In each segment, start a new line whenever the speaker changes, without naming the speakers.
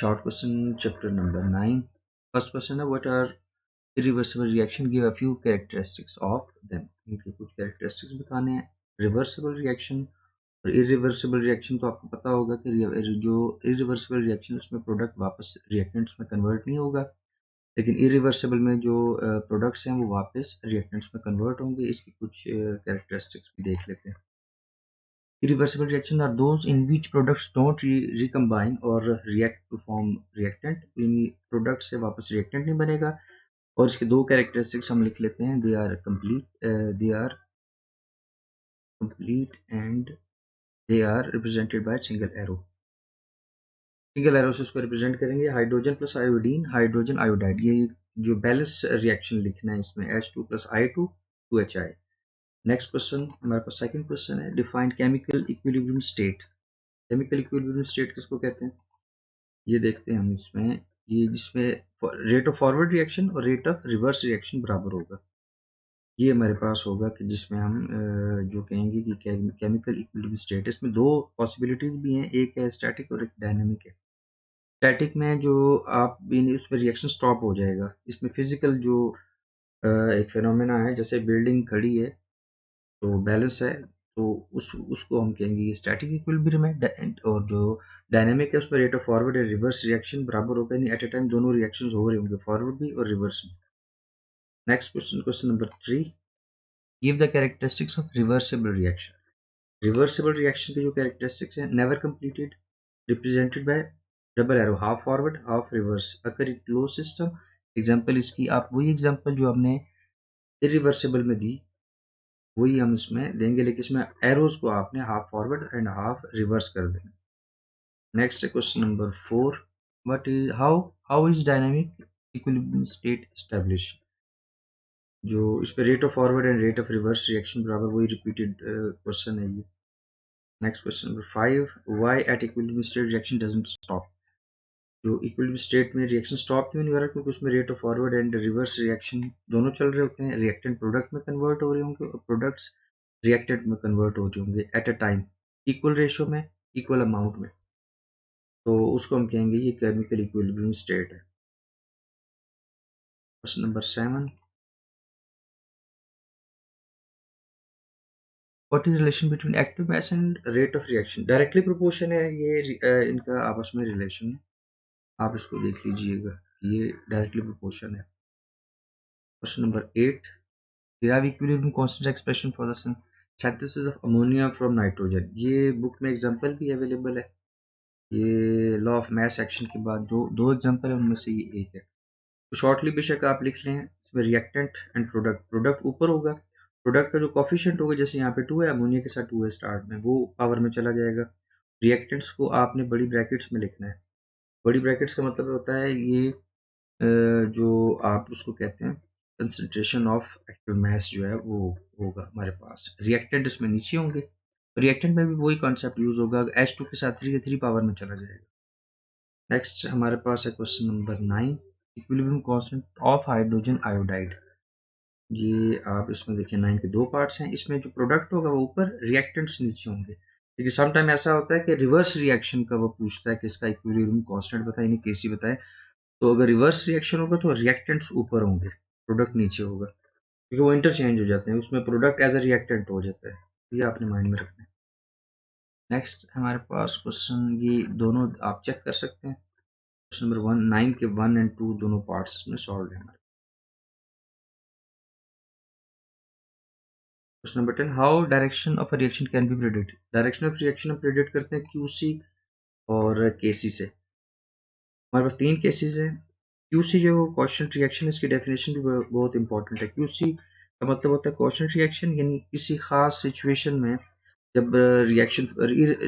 Short question, chapter number 9. First question है what are irreversible reaction? Give a few characteristics of them. इनके कुछ characteristics बताने हैं. Reversible reaction और irreversible reaction तो आपको पता होगा कि जो irreversible reaction उसमें product वापस reactants में convert नहीं होगा, लेकिन irreversible में जो products हैं वो वापस reactants में convert होंगे. इसकी कुछ characteristics भी देख लेते हैं. Irreversible reactions are those in which products don't recombine or react to form reactant. In product से वापस रिएक्टेंट नहीं बनेगा. और इसके दो कैरेक्टरिस्टिक्स हम लिख लेते हैं. They are complete and they are represented by single arrow. Single arrow से उसको रिप्रेजेंट करेंगे. Hydrogen plus iodine, hydrogen iodide. ये जो बैलेंस रिएक्शन लिखना है इसमें H2 plus I2 2HI. Next question हमारे पास सेकंड क्वेश्चन है define chemical equilibrium state. Chemical equilibrium state किसको कहते हैं ये देखते हैं हम इसमें. ये जिसमें रेट ऑफ फॉरवर्ड रिएक्शन और रेट ऑफ रिवर्स रिएक्शन बराबर होगा, ये हमारे पास होगा कि जिसमें हम जो कहेंगे कि केमिकल इक्विलिब्रियम स्टेट. इसमें दो पॉसिबिलिटीज भी हैं, एक है स्टैटिक और एक डायनेमिक है. स्टैटिक में जो आप उसमें रिएक्शन स्टॉप हो जाएगा. इसमें फिजिकल जो एक फिनोमेना है, जैसे बिल्डिंग खड़ी है तो बैलेंस है, तो उसको हम कहेंगे ये स्टैटिक इक्विलिब्रियम है. और जो डायनेमिक है उसमें रेट ऑफ फॉरवर्ड या रिवर्स रिएक्शन बराबर होगा, यानी एट ए टाइम दोनों रिएक्शंस हो रहे होंगे, फॉरवर्ड भी और रिवर्स भी. Next question, question number 3. Give the characteristics of reversible reaction. Reversible reaction की जो कैरेक्टरिस्टिक्स है, never completed, represented by double arrow, half forward half reverse, occur in close system. Example इसकी आप वही एग्जांपल जो हमने इरिवर्सिबल में दी वही हम इसमें देंगे, लेकिन इसमें एरोज को आपने half forward and half reverse कर देना. Next question number 4. What is how is dynamic equilibrium state establish. जो इस पे rate of forward and rate of reverse reaction बराबर, वही रिपीटेड क्वेश्चन है ये. Next question number 5. Why at equilibrium state reaction doesn't stop. जो equilibrium state में reaction stop क्यों नहीं हो रहा, क्योंकि उसमें rate of forward and reverse reaction दोनों चल रहे होते हैं. रिएक्टेंट प्रोडक्ट में कन्वर्ट हो रहे होंगे और प्रोडक्ट्स रिएक्टेंट में कन्वर्ट हो रहे होंगे at a time, equal ratio में, इक्वल अमाउंट में. तो उसको हम कहेंगे ये केमिकल इक्विलिब्रियम स्टेट है. Question number 7. What is relation between active mass and rate of reaction. Directly proportion है ये इनका आपस में रिलेशन है. आप इसको देख लीजिएगा, ये डायरेक्टली प्रोपोर्शन है. Question number 8. derive equilibrium constant expression for the synthesis of ammonia from nitrogen. ये बुक में एग्जांपल भी अवेलेबल है. ये लॉ ऑफ मास एक्शन के बाद जो दो एग्जांपल है उनमें से ये एक है. तो शॉर्टली बेशक आप लिख लें. इसमें रिएक्टेंट एंड प्रोडक्ट ऊपर होगा. प्रोडक्ट का जो कॉफिशिएंट होगा, जैसे यहाँ पे 2 है, अमोनिया के साथ 2 है स्टार्ट में, वो पावर में चला जाएगा. रिएक्टेंट्स को आपने बड़ी ब्रैकेट्स में लिखना है. बड़ी ब्रैकेट्स का मतलब होता है ये जो आप उसको कहते हैं कंसंट्रेशन ऑफ एक्टिव मास जो है वो होगा हमारे पास. रिएक्टेंट इसमें नीचे होंगे. रिएक्टेंट में भी वही कॉन्सेप्ट यूज होगा. H2 के साथ 3 के 3 पावर में चला जाएगा. नेक्स्ट हमारे पास है question number 9. Equilibrium constant of hydrogen iodide. ये आप इसमें देखिए 9 के दो पार्ट्स हैं. इसमें जो प्रोडक्ट होगा वो ऊपर, रिएक्टेंट्स नीचे होंगे. लेकिन सम टाइम ऐसा होता है कि रिवर्स रिएक्शन का वो पूछता है कि इसका इक्विलिब्रियम कांस्टेंट बताए, यानी केसी बताए. तो अगर रिवर्स रिएक्शन होगा तो रिएक्टेंट्स ऊपर होंगे, प्रोडक्ट नीचे होगा, क्योंकि वो इंटरचेंज हो जाते हैं. उसमें प्रोडक्ट एज अ रिएक्टेंट हो जाता है. ये आपने माइंड में रखना है. नेक्स्ट हमारे पास क्वेश्चन, ये दोनों आप चेक कर सकते हैं. क्वेश्चन नंबर 1, 9 के 1 एंड 2 दोनों पार्ट्स में सॉल्व है हमारे. Question number 10. How direction of a reaction can be predict. Direction of reaction हम प्रेडिक्ट करते हैं QC और KC से. हमारे पास 3 केसेस हैं. QC जो क्वोशंट रिएक्शन, इसकी डेफिनेशन भी बहुत इंपॉर्टेंट है. QC का मतलब होता है क्वोशंट रिएक्शन, यानी किसी खास सिचुएशन में जब रिएक्शन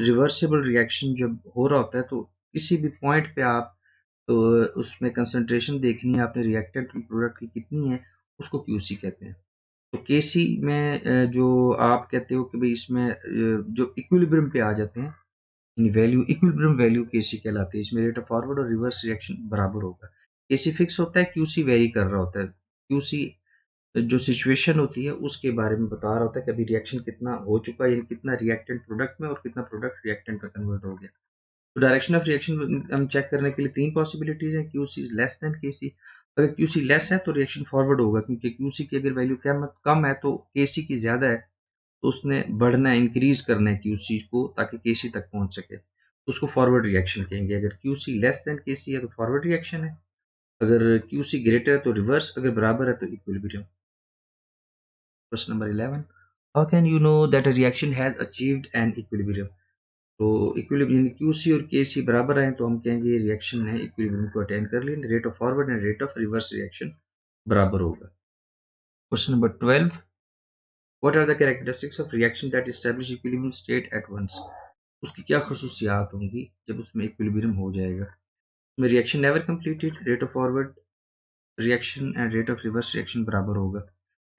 रिवर्सिबल रिएक्शन जब हो रहा होता है, तो किसी भी पॉइंट पे आप तो उसमें कंसंट्रेशन देखनी है आपने रिएक्टेंट की प्रोडक्ट की कितनी है, उसको QC कहते हैं. तो KC में जो आप कहते हो कि भाई इसमें जो इक्विलिब्रियम पे आ जाते हैं, वैल्यू इक्विलिब्रियम वैल्यू KC कहलाती है. इसमें रेट ऑफ फॉरवर्ड और रिवर्स रिएक्शन बराबर होगा. KC फिक्स होता है, QC वेरी कर रहा होता है. QC जो सिचुएशन होती है उसके बारे में बता रहा होता है कि अभी रिएक्शन कितना हो चुका है, यानी कितना रिएक्टेंट प्रोडक्ट में और कितना प्रोडक्ट रिएक्टेंट में कन्वर्ट हो गया. तो डायरेक्शन ऑफ रिएक्शन हम चेक करने के लिए तीन पॉसिबिलिटीज हैं, Q C is less than K C. अगर क्यू सी लेस है तो रिएक्शन फॉरवर्ड होगा, क्योंकि क्यू सी की अगर वैल्यू कम है तो के सी की ज़्यादा है, तो उसने बढ़ना है, इंक्रीज करना है क्यू सी को ताकि के सी तक पहुंच सके, तो उसको फॉरवर्ड रिएक्शन कहेंगे। अगर Q C less than K सी है तो फॉरवर्ड रिएक्शन है, अगर क्यू सी ग्रेटर है तो रिवर्स, अगर बराबर है तो equilibrium. Question number 11, how can you know that a reaction has achieved an equilibrium. तो इक्विलिब्रियम क्यू सी और के सी बराबर हैं तो हम कहेंगे रिएक्शन ने इक्विलिब्रियम को अटेन कर लिया, rate of forward and rate of reverse reaction बराबर होगा। Question number 12, what are the characteristics of reaction that establish equilibrium state at once. उसकी क्या खसूसियात होंगी जब उसमें इक्विलिब्रियम हो जाएगा। उसमें reaction never completed, rate of forward reaction and rate of reverse reaction बराबर होगा,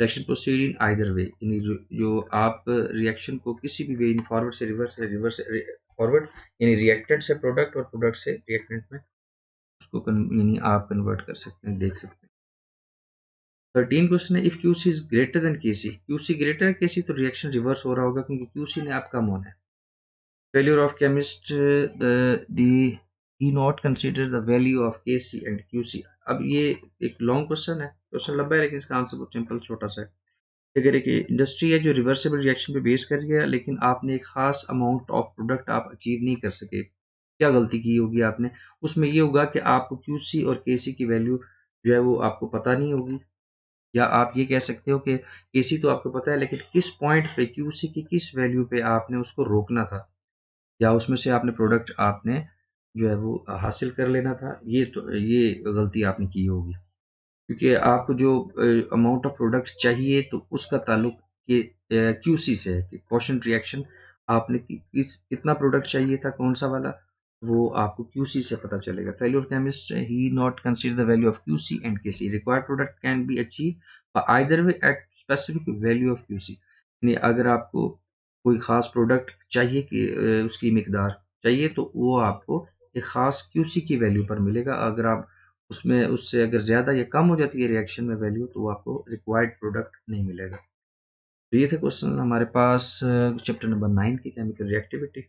reaction proceed in either way, यानी जो आप रिएक्शन को किसी भी वे, इन फॉरवर्ड से रिवर्स है, रिवर्स से फॉरवर्ड, यानी रिएक्टेंट से प्रोडक्ट और प्रोडक्ट से रिएक्टेंट में उसको यानी आप कन्वर्ट कर सकते हैं, देख सकते हैं। 13 क्वेश्चन है, if Q C is greater than K C, Q C greater के सी तो रिएक्शन रिवर्स हो रहा होगा, क्योंकि क्यू सी ने आप कम होना है। Failure of chemist the he not consider the value of Kc and Qc। अब ये एक लॉन्ग क्वेश्चन है, क्वेश्चन लंबा है लेकिन इसका आंसर बहुत सिंपल छोटा सा है। अगर एक इंडस्ट्री है जो रिवर्सिबल रिएक्शन पे बेस कर गया, लेकिन आपने एक खास अमाउंट ऑफ प्रोडक्ट आप अचीव नहीं कर सके, क्या गलती की होगी आपने, उसमें ये होगा कि आपको क्यूसी और केसी की वैल्यू जो है वो आपको पता नहीं होगी, या आप ये कह सकते हो कि केसी तो आपको पता है लेकिन किस पॉइंट पे क्यूसी की किस वैल्यू पे आपने उसको रोकना था, या उसमें से आपने प्रोडक्ट आपने जो है वो हासिल कर लेना था, ये गलती आपने की होगी। क्योंकि आपको जो अमाउंट ऑफ प्रोडक्ट चाहिए तो उसका ताल्लुक के क्यूसी से है कि क्वोशंट रिएक्शन आपने कितना प्रोडक्ट चाहिए था, कौन सा वाला, वो आपको क्यूसी से पता चलेगा। Failure chemist he not consider the value of QC and KC, required product can be achieve either way at specific value of QC, यानी अगर आपको कोई ख़ास प्रोडक्ट चाहिए कि उसकी मिकदार चाहिए तो वो आपको एक ख़ास क्यूसी की वैल्यू पर मिलेगा, अगर आप उसमें उससे अगर ज़्यादा या कम हो जाती है रिएक्शन में वैल्यू तो आपको रिक्वायर्ड प्रोडक्ट नहीं मिलेगा। तो ये थे क्वेश्चन हमारे पास चैप्टर नंबर 9 की केमिकल रिएक्टिविटी।